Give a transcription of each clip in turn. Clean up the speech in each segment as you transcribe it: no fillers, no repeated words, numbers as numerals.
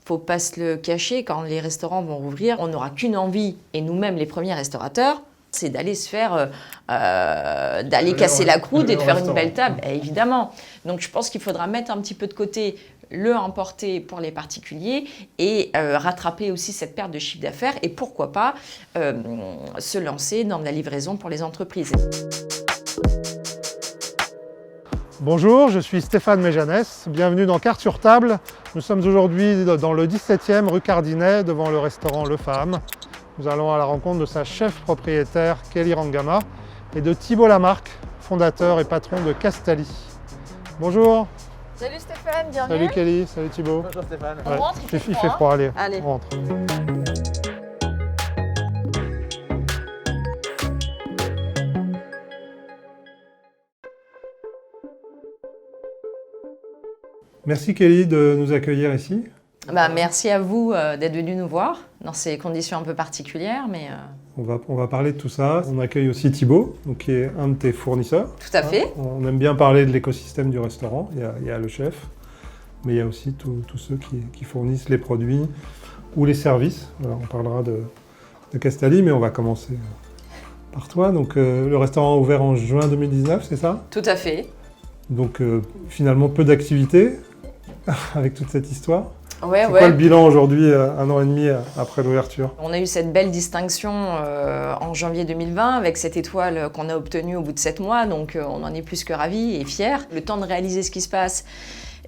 Faut pas se le cacher, quand les restaurants vont rouvrir, on n'aura qu'une envie, et nous-mêmes les premiers restaurateurs, c'est d'aller se faire, d'aller casser la croûte et de faire une belle table, évidemment. Donc je pense qu'il faudra mettre un petit peu de côté le emporter pour les particuliers et rattraper aussi cette perte de chiffre d'affaires et pourquoi pas se lancer dans de la livraison pour les entreprises. Bonjour, je suis Stéphane Méjanès, bienvenue dans Carte sur table. Nous sommes aujourd'hui dans le 17e rue Cardinet devant le restaurant Le Fam. Nous allons à la rencontre de sa chef propriétaire Kelly Rangama et de Thibault Lamarque, fondateur et patron de Castali. Bonjour. Salut Stéphane, bienvenue. Salut Kelly, salut Thibault. Bonjour Stéphane. On rentre, il fait froid, allez, allez. On rentre. Merci Kelly de nous accueillir ici. Merci à vous d'être venu nous voir dans ces conditions un peu particulières. Mais On va parler de tout ça. On accueille aussi Thibault, donc, qui est un de tes fournisseurs. Tout à fait. On aime bien parler de l'écosystème du restaurant. Il y a le chef, mais il y a aussi tous ceux qui fournissent les produits ou les services. Alors, on parlera de Castali, mais on va commencer par toi. Donc, le restaurant a ouvert en juin 2019, c'est ça? Tout à fait. Donc, finalement, peu d'activité avec toute cette histoire. Ouais, c'est quoi le bilan aujourd'hui, 1 an et demi après l'ouverture? On a eu cette belle distinction en janvier 2020 avec cette étoile qu'on a obtenue au bout de 7 mois, donc on en est plus que ravis et fiers. Le temps de réaliser ce qui se passe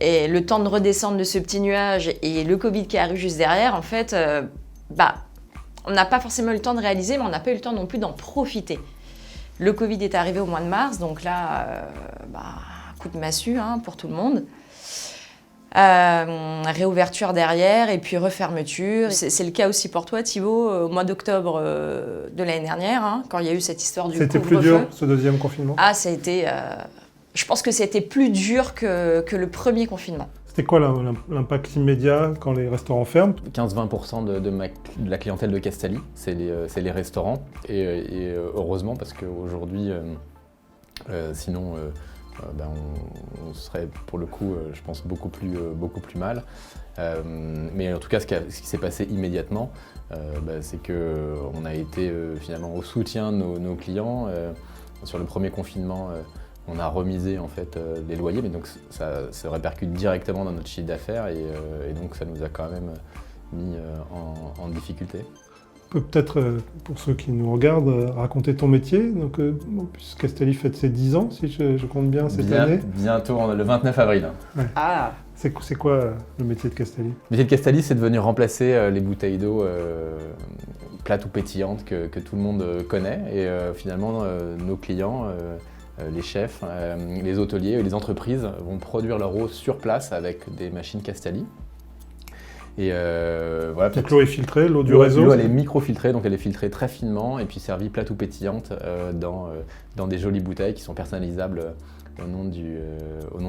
et le temps de redescendre de ce petit nuage et le Covid qui arrive juste derrière, en fait, on n'a pas forcément eu le temps de réaliser, mais on n'a pas eu le temps non plus d'en profiter. Le Covid est arrivé au mois de mars, donc là, coup de massue pour tout le monde. Réouverture derrière et puis refermeture. C'est le cas aussi pour toi Thibault, au mois d'octobre de l'année dernière, quand il y a eu cette histoire du couvre-feu. C'était plus dur ce deuxième confinement? Ça a été, je pense que c'était plus dur que le premier confinement. C'était quoi l'impact immédiat quand les restaurants ferment? 15-20% de la clientèle de Castali, c'est les restaurants. Et heureusement parce qu'aujourd'hui, sinon... on serait pour le coup, je pense, beaucoup plus mal. Mais en tout cas, ce qui s'est passé immédiatement, c'est qu'on a été finalement au soutien de nos clients. Sur le premier confinement, on a remisé en fait les loyers, mais donc ça se répercute directement dans notre chiffre d'affaires et donc ça nous a quand même mis en difficulté. Peut-être, pour ceux qui nous regardent, raconter ton métier. Donc, puisque Castali fête ses 10 ans, si je compte bien, cette année. Bientôt, le 29 avril. Ouais. C'est quoi le métier de Castali? Le métier de Castali, c'est de venir remplacer les bouteilles d'eau plates ou pétillantes que tout le monde connaît. Et finalement, nos clients, les chefs, les hôteliers et les entreprises vont produire leur eau sur place avec des machines Castali. Et voilà, donc l'eau est filtrée, l'eau du réseau? L'eau elle est microfiltrée, donc elle est filtrée très finement et puis servie plate ou pétillante dans des jolies bouteilles qui sont personnalisables au nom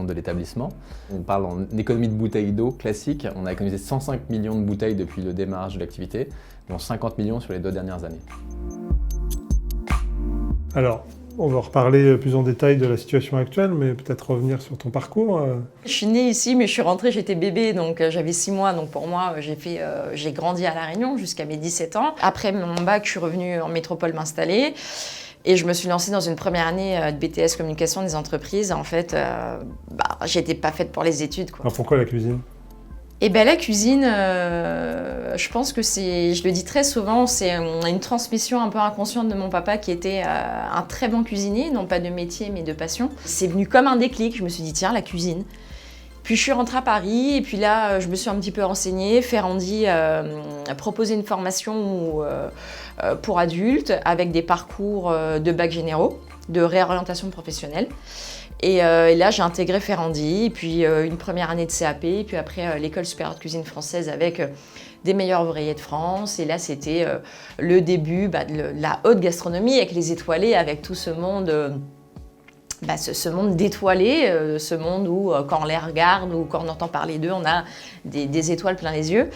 de l'établissement. On parle en économie de bouteilles d'eau classique. On a économisé 105 millions de bouteilles depuis le démarrage de l'activité, dont 50 millions sur les 2 dernières années. Alors, on va reparler plus en détail de la situation actuelle, mais peut-être revenir sur ton parcours. Je suis née ici, mais je suis rentrée, j'étais bébé, donc j'avais 6 mois. Donc pour moi, j'ai grandi à La Réunion jusqu'à mes 17 ans. Après mon bac, je suis revenue en métropole m'installer. Et je me suis lancée dans une première année de BTS Communication des entreprises. En fait, j'étais pas faite pour les études, quoi. Alors pourquoi la cuisine? La cuisine, je pense que je le dis très souvent, c'est une transmission un peu inconsciente de mon papa qui était un très bon cuisinier, non pas de métier mais de passion. C'est venu comme un déclic, je me suis dit tiens, la cuisine. Puis je suis rentrée à Paris et puis là, je me suis un petit peu renseignée. Ferrandi a proposé une formation pour adultes avec des parcours de bac généraux, de réorientation professionnelle. Et là, j'ai intégré Ferrandi, et puis une première année de CAP, et puis après l'école supérieure de cuisine française avec des meilleurs ouvriers de France. Et là, c'était le début de la haute gastronomie avec les étoilés, avec tout ce monde, ce monde d'étoilés, ce monde où quand on les regarde ou quand on entend parler d'eux, on a des étoiles plein les yeux.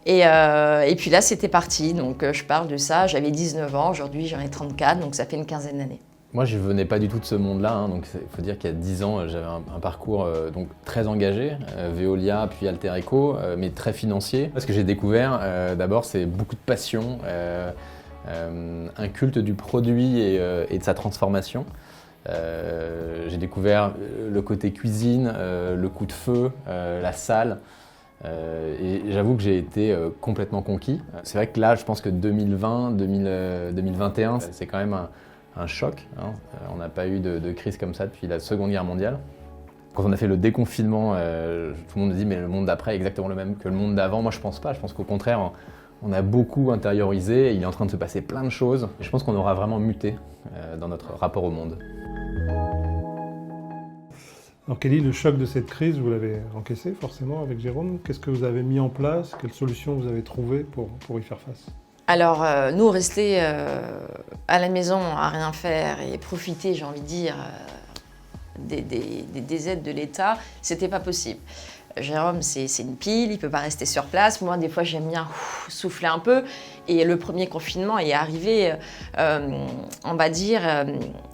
Et puis là, c'était parti. Donc je parle de ça, j'avais 19 ans, aujourd'hui j'en ai 34, donc ça fait une quinzaine d'années. Moi, je venais pas du tout de ce monde-là, hein, donc il faut dire qu'il y a 10 ans, j'avais un parcours donc très engagé, Veolia puis Alter Eco, mais très financier. Ce que j'ai découvert, d'abord, c'est beaucoup de passion, un culte du produit et de sa transformation. J'ai découvert le côté cuisine, le coup de feu, la salle. Et j'avoue que j'ai été complètement conquis. C'est vrai que là, je pense que 2020-2021, c'est quand même un choc. Hein. On n'a pas eu de crise comme ça depuis la Seconde Guerre mondiale. Quand on a fait le déconfinement, tout le monde me dit mais le monde d'après est exactement le même que le monde d'avant. Moi je pense pas, je pense qu'au contraire, on a beaucoup intériorisé, il est en train de se passer plein de choses. Et je pense qu'on aura vraiment muté dans notre rapport au monde. Alors Kelly, le choc de cette crise, vous l'avez encaissé forcément avec Jérôme. Qu'est-ce que vous avez mis en place? Quelles solutions vous avez trouvées pour y faire face? Alors, nous, rester à la maison, à rien faire et profiter, j'ai envie de dire, des aides de l'État, c'était pas possible. Jérôme, c'est une pile, il peut pas rester sur place. Moi, des fois, j'aime bien souffler un peu. Et le premier confinement est arrivé, on va dire,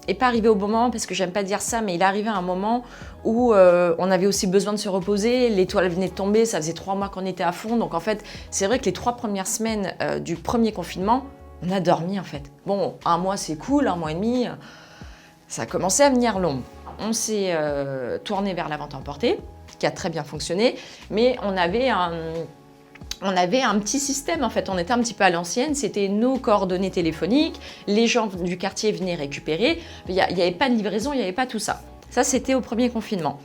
et pas arrivé au bon moment, parce que j'aime pas dire ça, mais il est arrivé à un moment où on avait aussi besoin de se reposer. L'étoile venait de tomber, ça faisait 3 mois qu'on était à fond. Donc en fait, c'est vrai que les 3 premières semaines du premier confinement, on a dormi en fait. Bon, 1 mois c'est cool, 1 mois et demi, ça a commencé à venir long. On s'est tourné vers la vente emportée, qui a très bien fonctionné, mais on avait un petit système en fait, on était un petit peu à l'ancienne, c'était nos coordonnées téléphoniques, les gens du quartier venaient récupérer, il n'y avait pas de livraison, il n'y avait pas tout ça. Ça c'était au premier confinement.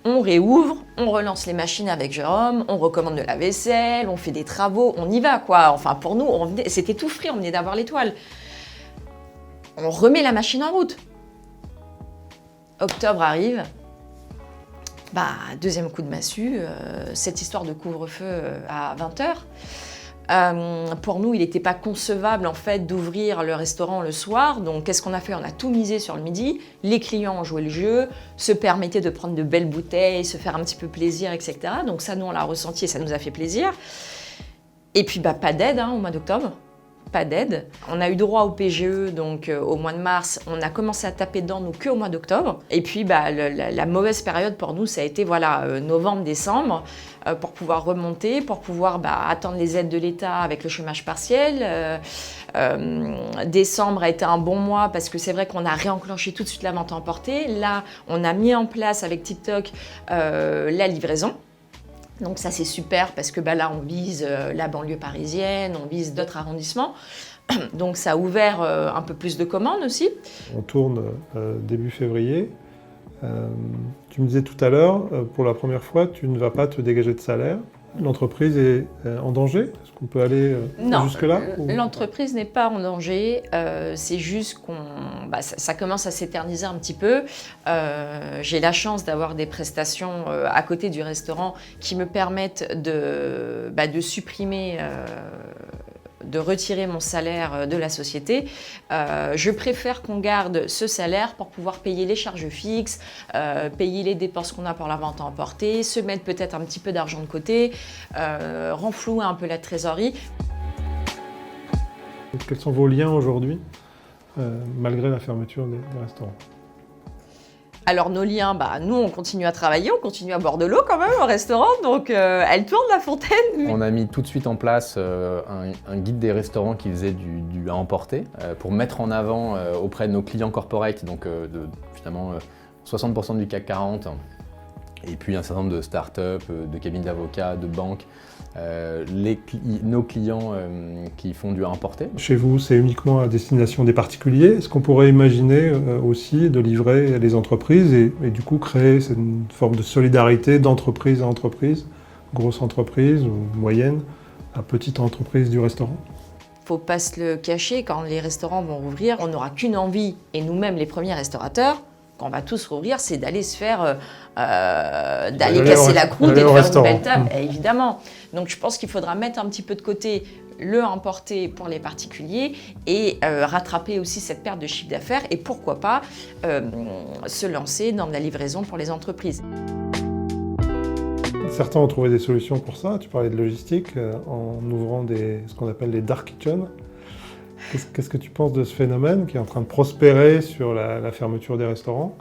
On réouvre, on relance les machines avec Jérôme, on recommande de la vaisselle, on fait des travaux, on y va quoi. Enfin pour nous, c'était tout frais, on venait d'avoir l'étoile. On remet la machine en route. Octobre arrive. Deuxième coup de massue, cette histoire de couvre-feu à 20h. Pour nous, il n'était pas concevable en fait d'ouvrir le restaurant le soir. Donc, qu'est-ce qu'on a fait? On a tout misé sur le midi. Les clients ont joué le jeu, se permettaient de prendre de belles bouteilles, se faire un petit peu plaisir, etc. Donc ça, nous, on l'a ressenti et ça nous a fait plaisir. Et puis, pas d'aide au mois d'octobre. Pas d'aide. On a eu droit au PGE, donc au mois de mars, on a commencé à taper dedans, nous, qu'au mois d'octobre. Et puis, la mauvaise période pour nous, ça a été novembre, décembre, pour pouvoir remonter, pour pouvoir attendre les aides de l'État avec le chômage partiel. Décembre a été un bon mois parce que c'est vrai qu'on a réenclenché tout de suite la vente emportée. Là, on a mis en place avec TikTok la livraison. Donc ça c'est super parce que là on vise la banlieue parisienne, on vise d'autres arrondissements. Donc ça a ouvert un peu plus de commandes aussi. On tourne début février. Tu me disais tout à l'heure, pour la première fois, tu ne vas pas te dégager de salaire. L'entreprise est en danger? Est-ce qu'on peut aller jusque-là? L'entreprise n'est pas en danger. C'est juste qu'on, ça commence à s'éterniser un petit peu. J'ai la chance d'avoir des prestations à côté du restaurant qui me permettent de supprimer, de retirer mon salaire de la société. Je préfère qu'on garde ce salaire pour pouvoir payer les charges fixes, payer les dépenses qu'on a pour la vente à emporter, se mettre peut-être un petit peu d'argent de côté, renflouer un peu la trésorerie. Quels sont vos liens aujourd'hui, malgré la fermeture des restaurants? Alors nos liens, nous on continue à travailler, on continue à boire de l'eau quand même au restaurant, donc elle tourne la fontaine. On a mis tout de suite en place un guide des restaurants qui faisait du à emporter pour mettre en avant auprès de nos clients corporate, donc finalement 60% du CAC 40, et puis un certain nombre de startups, de cabines d'avocats, de banques, nos clients qui font du à emporter. Chez vous, c'est uniquement à destination des particuliers. Est-ce qu'on pourrait imaginer aussi de livrer les entreprises et du coup créer une forme de solidarité d'entreprise à entreprise, grosse entreprise ou moyenne, à petite entreprise du restaurant? Faut pas se le cacher, quand les restaurants vont rouvrir, on n'aura qu'une envie, et nous-mêmes les premiers restaurateurs, quand on va tous rouvrir, c'est d'aller se faire, d'aller casser la croûte et de faire une belle table, évidemment. Donc je pense qu'il faudra mettre un petit peu de côté le emporter pour les particuliers et rattraper aussi cette perte de chiffre d'affaires et pourquoi pas se lancer dans de la livraison pour les entreprises. Certains ont trouvé des solutions pour ça. Tu parlais de logistique en ouvrant ce qu'on appelle les dark kitchens. Qu'est-ce que tu penses de ce phénomène qui est en train de prospérer sur la fermeture des restaurants?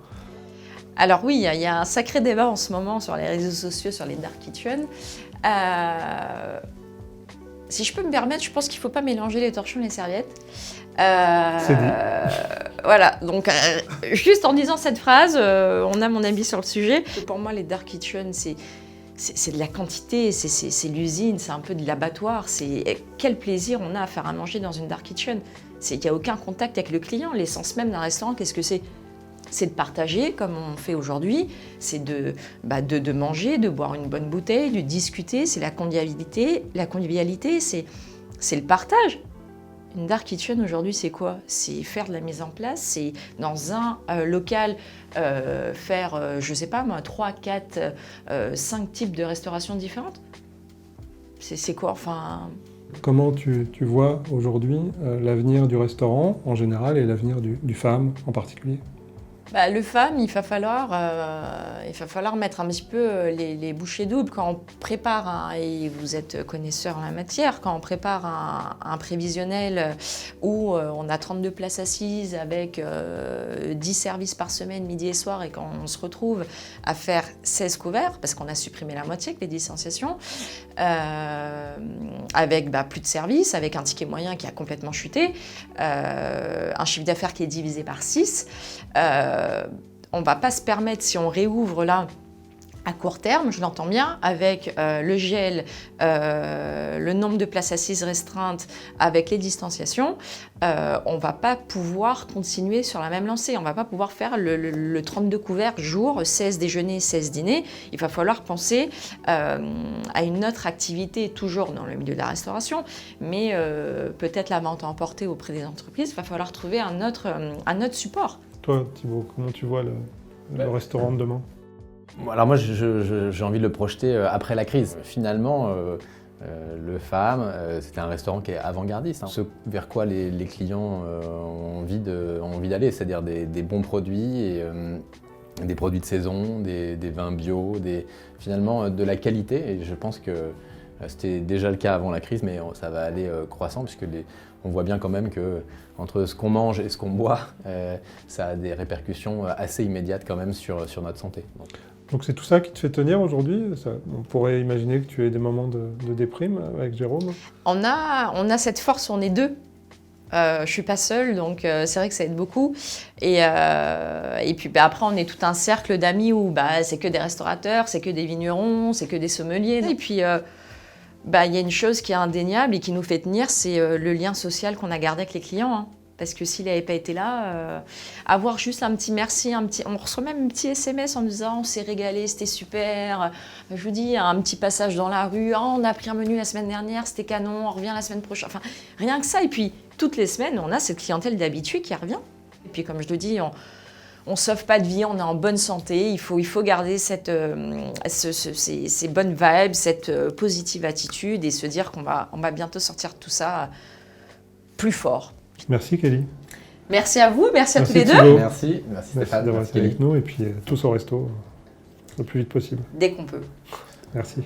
Alors oui, il y a un sacré débat en ce moment sur les réseaux sociaux, sur les dark kitchens. Si je peux me permettre, je pense qu'il ne faut pas mélanger les torchons et les serviettes. C'est dit. Voilà, donc juste en disant cette phrase, on a mon avis sur le sujet. Pour moi, les dark kitchens, c'est de la quantité, c'est l'usine, c'est un peu de l'abattoir. Quel plaisir on a à faire à manger dans une dark kitchen. Il n'y a aucun contact avec le client. L'essence même d'un restaurant, qu'est-ce que c'est? C'est de partager, comme on fait aujourd'hui, c'est de manger, de boire une bonne bouteille, de discuter, c'est la convivialité, c'est le partage. Une dark kitchen aujourd'hui, c'est quoi? C'est faire de la mise en place, c'est dans un local faire, je sais pas moi, 3, 4, 5 types de restauration différentes. C'est quoi, enfin... Comment tu vois aujourd'hui l'avenir du restaurant en général et l'avenir du FAM en particulier? Le FAM, il va falloir mettre un petit peu les bouchées doubles quand on prépare, et vous êtes connaisseur en la matière, quand on prépare un prévisionnel où on a 32 places assises avec 10 services par semaine, midi et soir, et quand on se retrouve à faire 16 couverts, parce qu'on a supprimé la moitié avec les distanciations, avec plus de services, avec un ticket moyen qui a complètement chuté, un chiffre d'affaires qui est divisé par 6, on ne va pas se permettre, si on réouvre là à court terme, je l'entends bien, avec le gel, le nombre de places assises restreintes, avec les distanciations, on ne va pas pouvoir continuer sur la même lancée. On ne va pas pouvoir faire le 32 couverts jour, 16 déjeuners, 16 dîners. Il va falloir penser à une autre activité, toujours dans le milieu de la restauration, mais peut-être la vente à emporter auprès des entreprises. Il va falloir trouver un autre support. Toi, Thibaut, comment tu vois le restaurant de demain? Alors moi, j'ai envie de le projeter après la crise. Finalement, le FAM, c'était un restaurant qui est avant-gardiste. Ce vers quoi les clients ont envie d'aller, c'est-à-dire des bons produits, et, des produits de saison, des vins bio, finalement de la qualité. Et je pense que c'était déjà le cas avant la crise, mais ça va aller croissant, puisque on voit bien quand même que entre ce qu'on mange et ce qu'on boit, ça a des répercussions assez immédiates quand même sur notre santé. Donc c'est tout ça qui te fait tenir aujourd'hui? On pourrait imaginer que tu aies des moments de déprime avec Jérôme? On a cette force, on est deux. Je suis pas seule, donc c'est vrai que ça aide beaucoup. Et puis après, on est tout un cercle d'amis où c'est que des restaurateurs, c'est que des vignerons, c'est que des sommeliers. Et puis il y a une chose qui est indéniable et qui nous fait tenir, c'est le lien social qu'on a gardé avec les clients. Hein. Parce que s'il n'avait pas été là, avoir juste un petit merci, on reçoit même un petit SMS en nous disant « on s'est régalé, c'était super ». Je vous dis, un petit passage dans la rue, « on a pris un menu la semaine dernière, c'était canon, on revient la semaine prochaine ». Enfin, rien que ça. Et puis, toutes les semaines, on a cette clientèle d'habitués qui revient. Et puis, comme je le dis, on ne sauve pas de vie, on est en bonne santé. Il faut garder ces bonnes vibes, cette positive attitude et se dire qu'on va bientôt sortir de tout ça plus fort. Merci Kelly. Merci à vous, merci à tous les deux. Thibaut. Merci Stéphane. D'avoir été avec nous et puis tous au resto le plus vite possible. Dès qu'on peut. Merci.